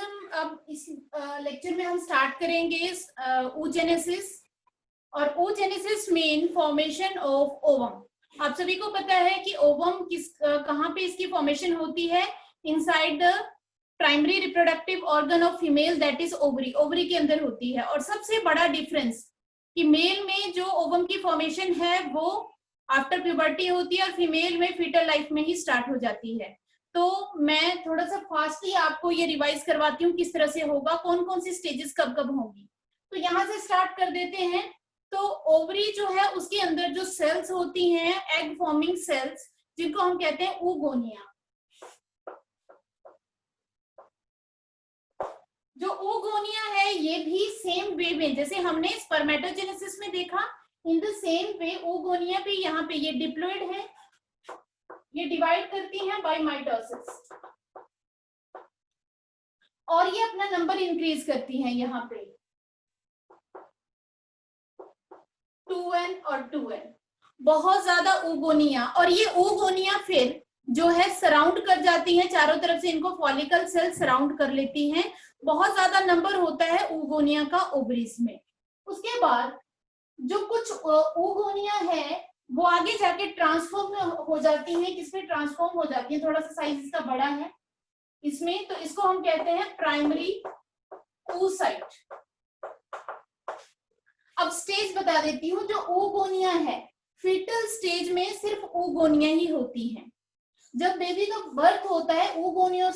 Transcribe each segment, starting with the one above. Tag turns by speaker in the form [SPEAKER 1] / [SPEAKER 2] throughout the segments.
[SPEAKER 1] हम अब इस लेक्चर में हम स्टार्ट करेंगे oogenesis और oogenesis main formation of ovum. आप सभी को पता है कि ओवम कहाँ पे इसकी फॉर्मेशन होती है? Inside the primary reproductive organ of female, that is ovary. Ovary के अंदर होती है। और सबसे बड़ा डिफरेंस कि मेल में जो ओवम की फॉर्मेशन है वो आफ्टर प्यूबर्टी होती है और फीमेल में फीटल लाइफ में ही स्टार्ट हो जाती है। तो मैं थोड़ा सा फास्टली आपको ये रिवाइज करवाती हूँ किस तरह से होगा, कौन कौन सी स्टेजेस कब कब होंगी। तो यहाँ से स्टार्ट कर देते हैं। तो ओवरी जो है उसके अंदर जो सेल्स होती हैं, एग फॉर्मिंग सेल्स, जिनको हम कहते हैं oogonia। जो oogonia है ये भी सेम वे में जैसे हमने स्पर्मेटोजेनेसिस में देखा, in the same way oogonia भी यहाँ पे ये डिप्लॉइड है, ये डिवाइड करती हैं बाय माइटोसिस और ये अपना नंबर इंक्रीज करती हैं यहाँ पे 2n और 2n। बहुत ज्यादा oogonia, और ये oogonia फिर जो है सराउंड कर जाती हैं चारों तरफ से, इनको फॉलिकल सेल सराउंड कर लेती हैं। बहुत ज्यादा नंबर होता है oogonia का ओवरीज में। उसके बाद जो कुछ oogonia है वो आगे जाके ट्रांसफॉर्म हो जाती है। किसमें ट्रांसफॉर्म हो जाती है? थोड़ा सा साइज इसका बड़ा है इसमें, तो इसको हम कहते हैं प्राइमरी oocyte। अब स्टेज बता देती हूँ। जो oogonia है फीटल स्टेज में सिर्फ oogonia ही होती है। जब बेबी का बर्थ होता है oogonia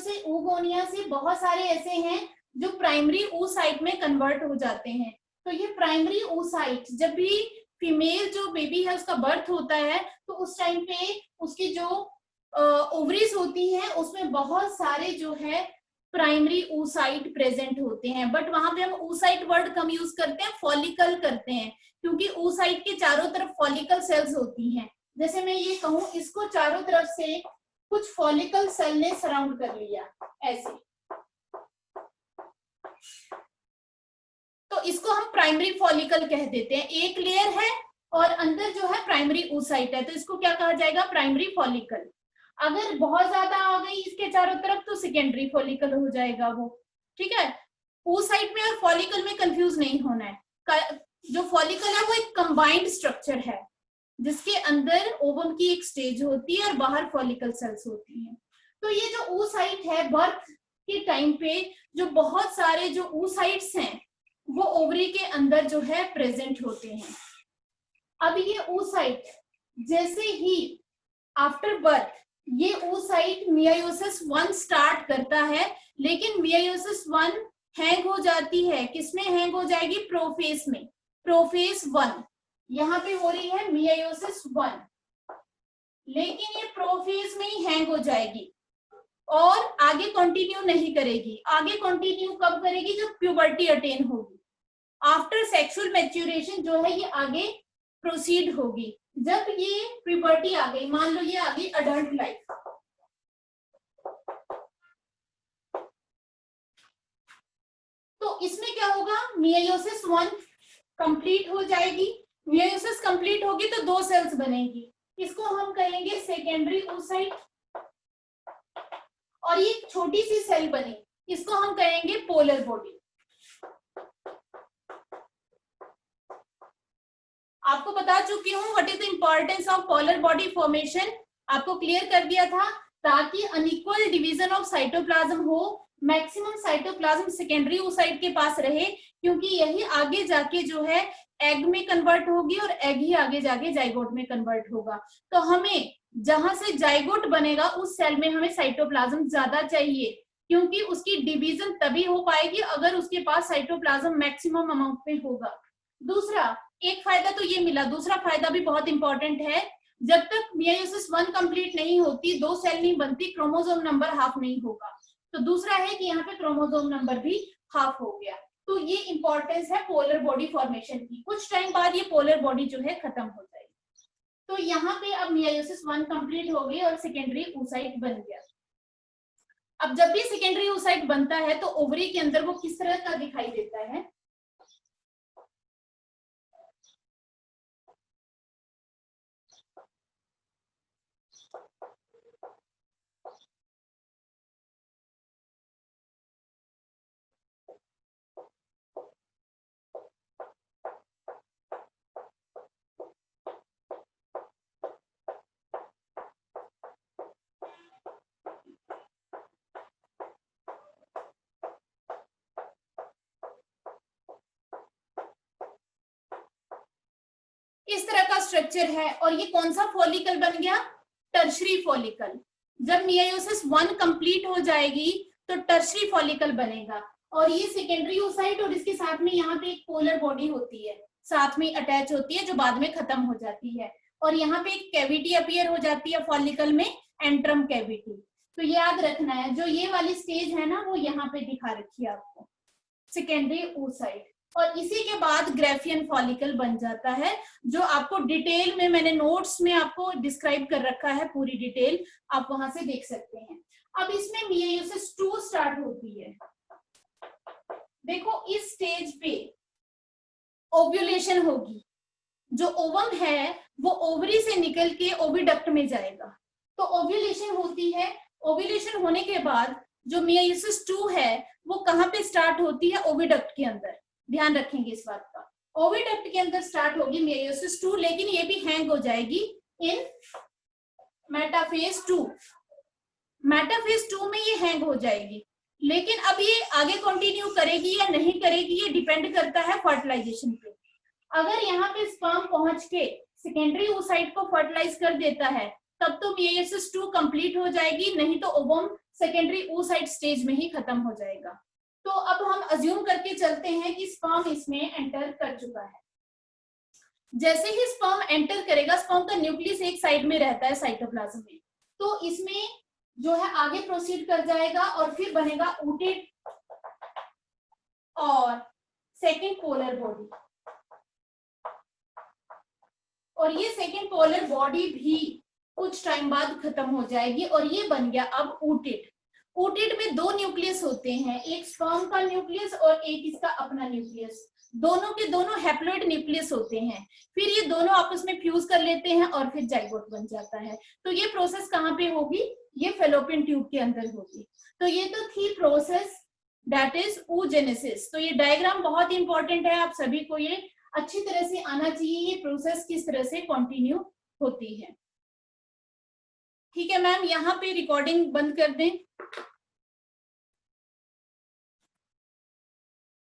[SPEAKER 1] से बहुत सारे ऐसे हैं जो प्राइमरी oocyte में कन्वर्ट हो जाते हैं। तो ये प्राइमरी oocyte, जब भी फीमेल जो बेबी है उसका बर्थ होता है तो उस टाइम पे उसकी जो ओवरीज होती हैं उसमें बहुत सारे जो है प्राइमरी oocyte प्रेजेंट होते हैं। बट वहां पे हम oocyte वर्ड कम यूज करते हैं, फॉलिकल करते हैं, क्योंकि oocyte के चारों तरफ फॉलिकल सेल्स होती हैं। जैसे मैं ये कहूं, इसको चारों तरफ से कुछ फॉलिकल सेल ने सराउंड कर लिया ऐसे, तो इसको हम प्राइमरी फॉलिकल कह देते हैं। एक लेयर है और अंदर जो है प्राइमरी oocyte है, तो इसको क्या कहा जाएगा? Primary follicle. अगर बहुत ज्यादा आ गई इसके चारों तरफ तो सेकेंडरी फॉलिकल हो जाएगा वो। ठीक है, oocyte में और फॉलिकल में कंफ्यूज नहीं होना है। जो फॉलिकल है वो एक कंबाइंड स्ट्रक्चर है जिसके अंदर ओवम की एक स्टेज होती है और बाहर फॉलिकल सेल्स होती हैं। तो ये जो oocyte है बर्थ के टाइम पे जो बहुत सारे जो oocytes हैं वो ओवरी के अंदर जो है प्रेजेंट होते हैं। अब ये oocyte जैसे ही आफ्टर बर्थ ये oocyte मियोसिस 1 स्टार्ट करता है, लेकिन मियोसिस 1 हैंग हो जाती है। किसमें हैंग हो जाएगी? प्रोफेस में। प्रोफेस 1 यहाँ पे हो रही है मियोसिस 1, लेकिन ये प्रोफेस में ही हैंग हो जाएगी और आगे कंटिन्यू नहीं करेगी। आगे कंटिन्यू कब करेगी? जब प्यूबर्टी अटेन होगी। आफ्टर सेक्सुअल मैच्योरेशन जो है ये आगे प्रोसीड होगी। जब ये प्यूबर्टी आ गई, मान लो ये आ गई अडल्ट लाइफ, तो इसमें क्या होगा? मियोसिस 1 कंप्लीट हो जाएगी। मियोसिस कंप्लीट होगी तो 2 सेल्स बनेगी, इसको हम कहेंगे सेकेंडरी oocyte। और ये छोटी सी सेल बनी, इसको हम कहेंगे पोलर बॉडी। आपको बता चुकी हूँ what is the importance of polar body formation, आपको क्लियर कर दिया था, ताकि अनइक्वल डिवीजन ऑफ साइटोप्लाज्म हो, मैक्सिमम साइटोप्लाज्म सेकेंडरी oocyte के पास रहे, क्योंकि यही आगे जाके जो है एग में कन्वर्ट होगी और एग ही आगे जाके जाइगोट में कन्वर्ट होगा। तो हमें जहां से जाइगोट बनेगा उस सेल में हमें साइटोप्लाज्म ज्यादा चाहिए, क्योंकि उसकी डिवीजन तभी हो पाएगी अगर उसके पास साइटोप्लाज्म मैक्सिमम अमाउंट में होगा। दूसरा एक फायदा तो ये मिला, दूसरा फायदा भी बहुत इंपॉर्टेंट है। जब तक मियोसिस 1 कंप्लीट नहीं होती, 2 सेल नहीं बनती, क्रोमोसोम नंबर हाफ नहीं होगा। तो दूसरा है कि यहाँ पे क्रोमोसोम नंबर भी हाफ हो गया। तो ये इंपॉर्टेंस है पोलर बॉडी फॉर्मेशन की। कुछ टाइम बाद ये पोलर बॉडी जो है खत्म हो जाएगी। तो यहाँ पे अब मियोसिस 1 कंप्लीट हो गई और सेकेंडरी oocyte बन गया। अब जब भी सेकेंडरी oocyte बनता है तो ओवरी के अंदर वो किस तरह का दिखाई देता है? स्ट्रक्चर है और ये कौन सा फॉलिकल बन गया, टर्शरी फॉलिकल। जब मियोसिस 1 कंप्लीट हो जाएगी तो टर्शरी फॉलिकल बनेगा और ये सेकेंडरी oocyte और इसके साथ में यहाँ पे एक पोलर बॉडी होती है, साथ में अटैच होती है जो बाद में खत्म हो जाती है और यहाँ पे एक कैविटी अपीयर हो जाती है फॉलिकल में, एंट्रम कैविटी। तो याद रखना है जो ये वाली स्टेज है ना वो यहाँ पे दिखा रखी है आपको, सेकेंडरी oocyte। और इसी के बाद ग्रेफियन फॉलिकल बन जाता है जो आपको डिटेल में मैंने नोट्स में आपको डिस्क्राइब कर रखा है, पूरी डिटेल आप वहां से देख सकते हैं। अब इसमें मियोसिस 2 स्टार्ट होती है। देखो इस स्टेज पे ओव्यूलेशन होगी, जो ओवम है वो ओवरी से निकल के ओविडक्ट में जाएगा, तो ओव्यूलेशन होती है। ओव्यूलेशन होने के बाद जो मियोसिस 2 है वो कहाँ पे स्टार्ट होती है, ओविडक्ट के अंदर, ध्यान रखेंगे इस बात का। ओविडक्ट के अंदर स्टार्ट होगी मियोसिस 2, लेकिन ये भी हैंग हो जाएगी इन मेटाफेज 2। मेटाफेज 2 में ये हैंग हो जाएगी, लेकिन अब ये आगे कंटिन्यू करेगी या नहीं करेगी ये डिपेंड करता है फर्टिलाइजेशन पे। अगर यहाँ पे स्पर्म पहुंच के सेकेंडरी oocyte को फर्टिलाइज कर देता है तब तो मियोसिस 2 कंप्लीट हो जाएगी, नहीं तो ओवम सेकेंडरी oocyte स्टेज में ही खत्म हो जाएगा। तो अब हम अज्यूम करके चलते हैं कि स्पर्म इसमें एंटर कर चुका है। जैसे ही स्पर्म एंटर करेगा, स्पर्म का न्यूक्लियस एक साइड में रहता है साइटोप्लाज्म में, तो इसमें जो है आगे प्रोसीड कर जाएगा और फिर बनेगा ooted और सेकेंड पोलर बॉडी। और ये सेकेंड पोलर बॉडी भी कुछ टाइम बाद खत्म हो जाएगी और ये बन गया अब ooted। ooted में 2 न्यूक्लियस होते हैं, एक स्पर्म का न्यूक्लियस और एक इसका अपना न्यूक्लियस, दोनों के दोनों हैप्लॉइड न्यूक्लियस होते हैं। फिर ये दोनों आपस में फ्यूज कर लेते हैं और फिर जाइगोट बन जाता है। तो ये प्रोसेस कहाँ पे होगी, ये फेलोपियन ट्यूब के अंदर होगी। तो ये तो थी प्रोसेस दैट इज oogenesis। तो ये डायग्राम बहुत इंपॉर्टेंट है, आप सभी को ये अच्छी तरह से आना चाहिए, ये प्रोसेस किस तरह से कंटिन्यू होती है। ठीक है मैम, यहाँ पे रिकॉर्डिंग बंद कर दें।